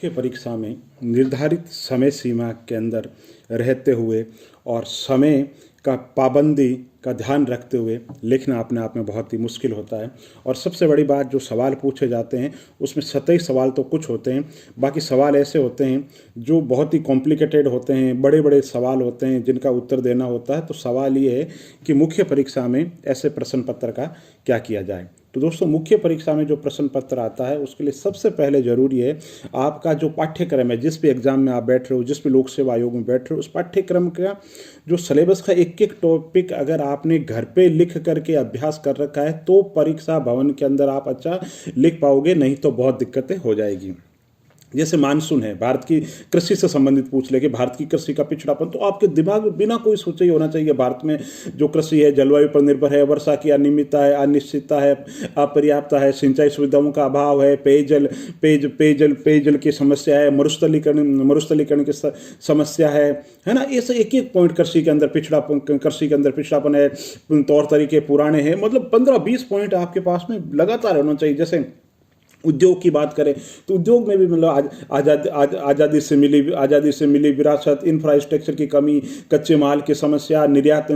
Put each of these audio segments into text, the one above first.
मुख्य परीक्षा में निर्धारित समय सीमा के अंदर रहते हुए और समय का पाबंदी का ध्यान रखते हुए लिखना अपने आप में बहुत ही मुश्किल होता है। और सबसे बड़ी बात, जो सवाल पूछे जाते हैं उसमें सतही सवाल तो कुछ होते हैं, बाकी सवाल ऐसे होते हैं जो बहुत ही कॉम्प्लिकेटेड होते हैं, बड़े बड़े सवाल होते हैं जिनका उत्तर देना होता है। तो सवाल ये है कि मुख्य परीक्षा में ऐसे प्रश्न पत्र का क्या किया जाए। तो दोस्तों, मुख्य परीक्षा में जो प्रश्न पत्र आता है उसके लिए सबसे पहले जरूरी है आपका जो पाठ्यक्रम है, जिस भी एग्जाम में आप बैठ रहे हो, जिस भी लोक सेवा आयोग में बैठ रहे हो, उस पाठ्यक्रम का जो सिलेबस का एक एक टॉपिक अगर आपने घर पे लिख करके अभ्यास कर रखा है तो परीक्षा भवन के अंदर आप अच्छा लिख पाओगे, नहीं तो बहुत दिक्कतें हो जाएगी। जैसे मानसून है, भारत की कृषि से संबंधित पूछ ले कि भारत की कृषि का पिछड़ापन, तो आपके दिमाग में बिना कोई सोचे ही होना चाहिए भारत में जो कृषि है जलवायु पर निर्भर है, वर्षा की अनियमितता है, अनिश्चितता है, अपर्याप्तता है, सिंचाई सुविधाओं का अभाव है, पेयजल की समस्या है, मरुस्थलीकरण की समस्या है ना। ऐसे एक एक पॉइंट कृषि के अंदर पिछड़ापन है, तौर तरीके पुराने हैं, मतलब 15-20 पॉइंट आपके पास में लगातार होना चाहिए। जैसे उद्योग की बात करें तो उद्योग में भी मतलब आज़ादी से मिली विरासत, इंफ्रास्ट्रक्चर की कमी, कच्चे माल की समस्या, निर्यात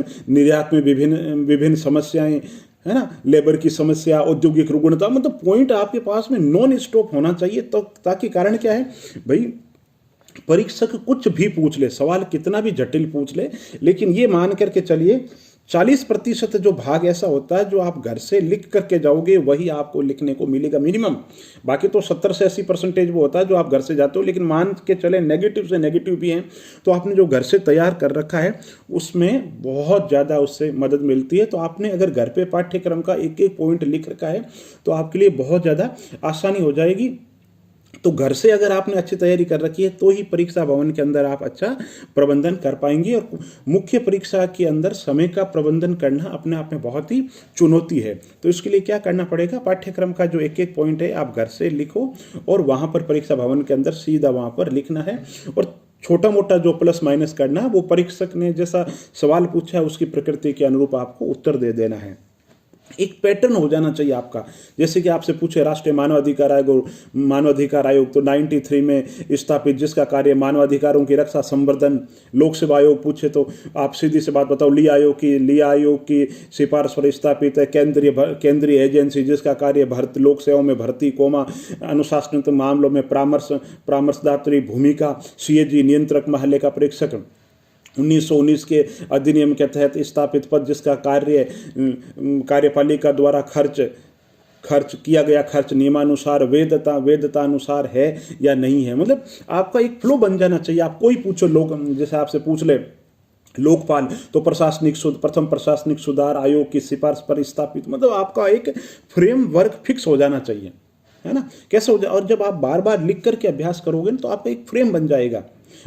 में विभिन्न समस्याएं, है ना, लेबर की समस्या, औद्योगिक रुग्णता, मतलब पॉइंट आपके पास में नॉन स्टॉप होना चाहिए। तो ताकि कारण क्या है भाई, परीक्षक कुछ भी पूछ ले, सवाल कितना भी जटिल पूछ ले, लेकिन ये मान करके चलिए 40% जो भाग ऐसा होता है जो आप घर से लिख करके जाओगे वही आपको लिखने को मिलेगा मिनिमम। बाकी तो 70 से 80% वो होता है जो आप घर से जाते हो। लेकिन मान के चले नेगेटिव से नेगेटिव भी हैं, तो आपने जो घर से तैयार कर रखा है उसमें बहुत ज़्यादा उससे मदद मिलती है। तो आपने अगर घर पे पाठ्यक्रम का एक एक पॉइंट लिख रखा है तो आपके लिए बहुत ज़्यादा आसानी हो जाएगी। तो घर से अगर आपने अच्छी तैयारी कर रखी है तो ही परीक्षा भवन के अंदर आप अच्छा प्रबंधन कर पाएंगे। और मुख्य परीक्षा के अंदर समय का प्रबंधन करना अपने आप में बहुत ही चुनौती है। तो इसके लिए क्या करना पड़ेगा, पाठ्यक्रम का जो एक एक पॉइंट है आप घर से लिखो और वहां पर परीक्षा भवन के अंदर सीधा वहां पर लिखना है। और छोटा मोटा जो प्लस माइनस करना है वो परीक्षक ने जैसा सवाल पूछा है उसकी प्रकृति के अनुरूप आपको उत्तर दे देना है। एक पैटर्न हो जाना चाहिए आपका। जैसे कि आपसे पूछे राष्ट्रीय मानवाधिकार आयोग तो 93 में स्थापित, जिसका कार्य मानवाधिकारों की रक्षा संवर्धन। लोक सेवा आयोग पूछे तो आप सीधी सी बात बताओ, लिया आयोग की सिफारिश पर स्थापित है केंद्रीय एजेंसी, जिसका कार्य लोक सेवाओं में भर्ती, अनुशासनात्मक मामलों में परामर्शदात्री भूमिका, CAG नियंत्रक महल्ले का परीक्षक 1919 के अधिनियम के तहत स्थापित पद, जिसका कार्यपालिका द्वारा खर्च किया गया खर्च नियमानुसार वेदता अनुसार है या नहीं है। मतलब आपका एक फ्लो बन जाना चाहिए। आप कोई पूछो, जैसे आपसे पूछ ले लोकपाल तो प्रथम प्रशासनिक सुधार आयोग की सिफारिश पर स्थापित, मतलब आपका एक फ्रेमवर्क फिक्स हो जाना चाहिए, है ना। कैसे हो जाए, और जब आप बार बार लिख करके अभ्यास करोगे तो आपका एक फ्रेम बन जाएगा।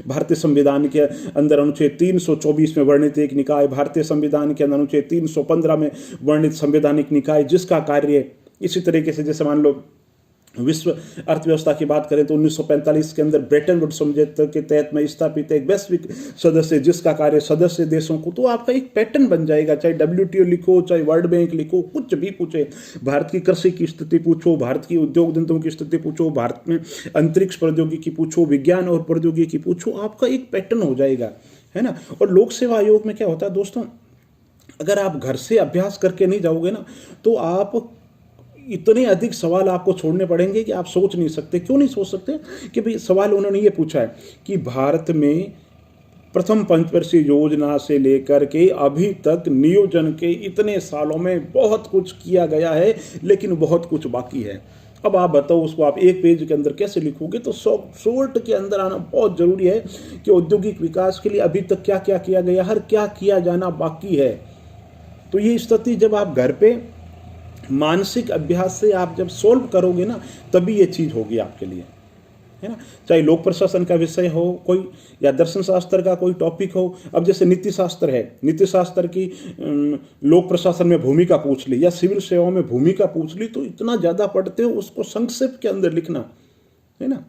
भारतीय संविधान के अंदर अनुच्छेद 324 में वर्णित एक निकाय, भारतीय संविधान के अंदर अनुच्छेद 315 में वर्णित संवैधानिक निकाय, जिसका कार्य इसी तरीके से, जैसे मान लो विश्व अर्थव्यवस्था की बात करें तो 1945 के अंदर ब्रेटन वुड्स समझौते के तहत में स्थापित एक वैश्विक सदस्य, जिसका कार्य सदस्य देशों को, तो आपका एक पैटर्न बन जाएगा। चाहे WTO लिखो, चाहे वर्ल्ड बैंक लिखो, कुछ भी पूछे, भारत की कृषि की स्थिति पूछो, भारत की उद्योग धंधों की स्थिति पूछो, भारत में अंतरिक्ष प्रौद्योगिकी पूछो, विज्ञान और प्रौद्योगिकी पूछो, आपका एक पैटर्न हो जाएगा, है ना। और लोक सेवा आयोग में क्या होता है दोस्तों, अगर आप घर से अभ्यास करके नहीं जाओगे ना तो आप इतने अधिक सवाल आपको छोड़ने पड़ेंगे कि आप सोच नहीं सकते। क्यों नहीं सोच सकते कि भाई सवाल उन्होंने ये पूछा है कि भारत में प्रथम पंचवर्षीय योजना से लेकर के अभी तक नियोजन के इतने सालों में बहुत कुछ किया गया है लेकिन बहुत कुछ बाकी है। अब आप बताओ उसको आप एक पेज के अंदर कैसे लिखोगे। तो शॉर्ट के अंदर आना बहुत जरूरी है कि औद्योगिक विकास के लिए अभी तक क्या क्या किया गया, हर क्या किया जाना बाकी है। तो ये स्थिति जब आप घर पे मानसिक अभ्यास से आप जब सोल्व करोगे ना तभी ये चीज होगी आपके लिए, है ना। चाहे लोक प्रशासन का विषय हो कोई, या दर्शन शास्त्र का कोई टॉपिक हो। अब जैसे नीति शास्त्र है, नीति शास्त्र की लोक प्रशासन में भूमिका पूछ ली या सिविल सेवाओं में भूमिका पूछ ली, तो इतना ज्यादा पढ़ते हो उसको संक्षेप के अंदर लिखना, है ना।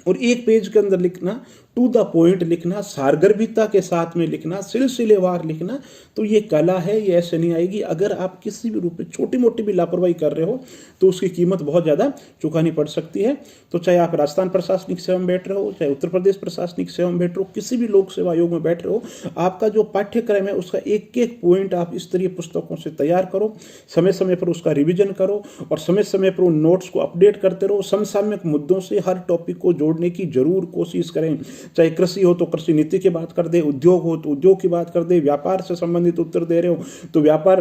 और एक पेज के अंदर लिखना, टू द पॉइंट लिखना, सारगर्भिता के साथ में लिखना, सिलसिलेवार लिखना, तो ये कला है, ये ऐसे नहीं आएगी। अगर आप किसी भी रूप में छोटी मोटी भी लापरवाही कर रहे हो तो उसकी कीमत बहुत ज़्यादा चुकानी पड़ सकती है। तो चाहे आप राजस्थान प्रशासनिक सेवा में बैठ रहे हो, चाहे उत्तर प्रदेश प्रशासनिक सेवा में बैठ रहे हो, किसी भी लोक सेवा आयोग में बैठ रहे हो, आपका जो पाठ्यक्रम है उसका एक एक पॉइंट आप इस तरह पुस्तकों से तैयार करो, समय समय पर उसका रिविजन करो और समय समय पर उन नोट्स को अपडेट करते रहो। समसामयिक मुद्दों से हर टॉपिक को जोड़ने की जरूर कोशिश करें। चाहे कृषि हो तो कृषि नीति की बात कर दे, उद्योग हो तो उद्योग की बात कर दे, व्यापार से संबंधित उत्तर दे रहे हो तो व्यापार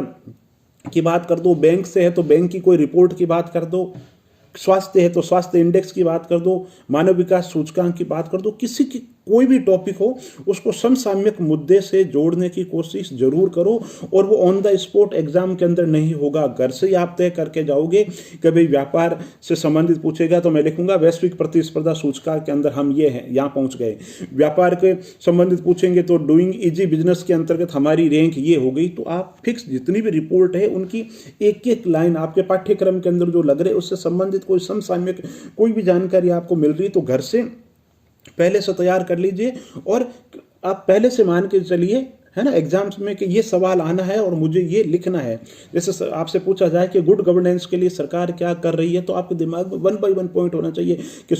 की बात कर दो, बैंक से है तो बैंक की कोई रिपोर्ट की बात कर दो, स्वास्थ्य है तो स्वास्थ्य इंडेक्स की बात कर दो, मानव विकास सूचकांक की बात कर दो। किसी की कोई भी टॉपिक हो उसको समसामयिक मुद्दे से जोड़ने की कोशिश जरूर करो। और वो ऑन द स्पॉट एग्जाम के अंदर नहीं होगा, घर से ही आप तय करके जाओगे कि भाई व्यापार से संबंधित पूछेगा तो मैं लिखूंगा वैश्विक प्रतिस्पर्धा सूचकांक के अंदर हम ये हैं, यहाँ पहुंच गए। व्यापार के संबंधित पूछेंगे तो डूइंग इजी बिजनेस के अंतर्गत हमारी रैंक ये हो गई। तो आप फिक्स जितनी भी रिपोर्ट है उनकी एक एक लाइन आपके पाठ्यक्रम के अंदर जो लग रहे उससे संबंधित कोई समसामयिक कोई भी जानकारी आपको मिल रही तो घर से पहले से तैयार कर लीजिए। और आप पहले से मान के चलिए, है ना, एग्जाम्स में कि ये सवाल आना है और मुझे ये लिखना है। जैसे आपसे पूछा जाए कि गुड गवर्नेंस के लिए सरकार क्या कर रही है, तो आपके दिमाग में 1 बाय 1 पॉइंट होना चाहिए कि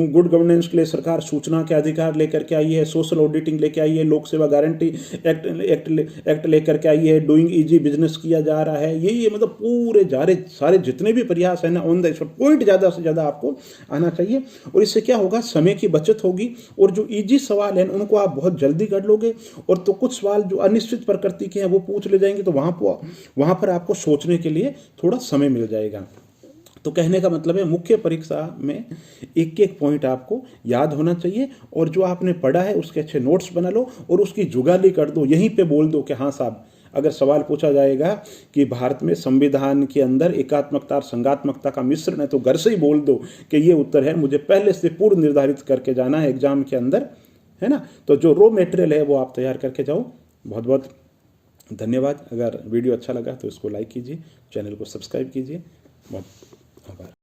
गुड गवर्नेंस के लिए सरकार सूचना के अधिकार लेकर के आई है, सोशल ऑडिटिंग लेकर आई है, लोक सेवा गारंटी एक्ट लेकर के आई है, डूइंग इजी बिजनेस किया जा रहा है। ये मतलब पूरे सारे जितने भी प्रयास है ना, ऑन द स्पॉट पॉइंट ज़्यादा से ज़्यादा आपको आना चाहिए। और इससे क्या होगा, समय की बचत होगी और जो ईजी सवाल हैं उनको आप बहुत जल्दी कर लोगे। और तो कुछ सवाल जो अनिश्चित प्रकृति के हैं वो पूछ ले जाएंगे तो वहां पर आपको सोचने के लिए थोड़ा समय मिल जाएगा। तो कहने का मतलब है मुख्य परीक्षा में एक एक पॉइंट आपको याद होना चाहिए और जो आपने पढ़ा है उसके अच्छे नोट्स बना लो और उसकी जुगाली कर दो। यहीं पे बोल दो कि हाँ साहब, अगर सवाल पूछा जाएगा कि भारत में संविधान के अंदर एकात्मकता और संघात्मकता का मिश्रण है, तो घर से ही बोल दो कि ये उत्तर है, मुझे पहले से पूर्व निर्धारित करके जाना है एग्जाम के अंदर, है ना। तो जो रॉ मटेरियल है वो आप तैयार करके जाओ। बहुत बहुत धन्यवाद। अगर वीडियो अच्छा लगा तो इसको लाइक कीजिए, चैनल को सब्सक्राइब कीजिए। बहुत आभार।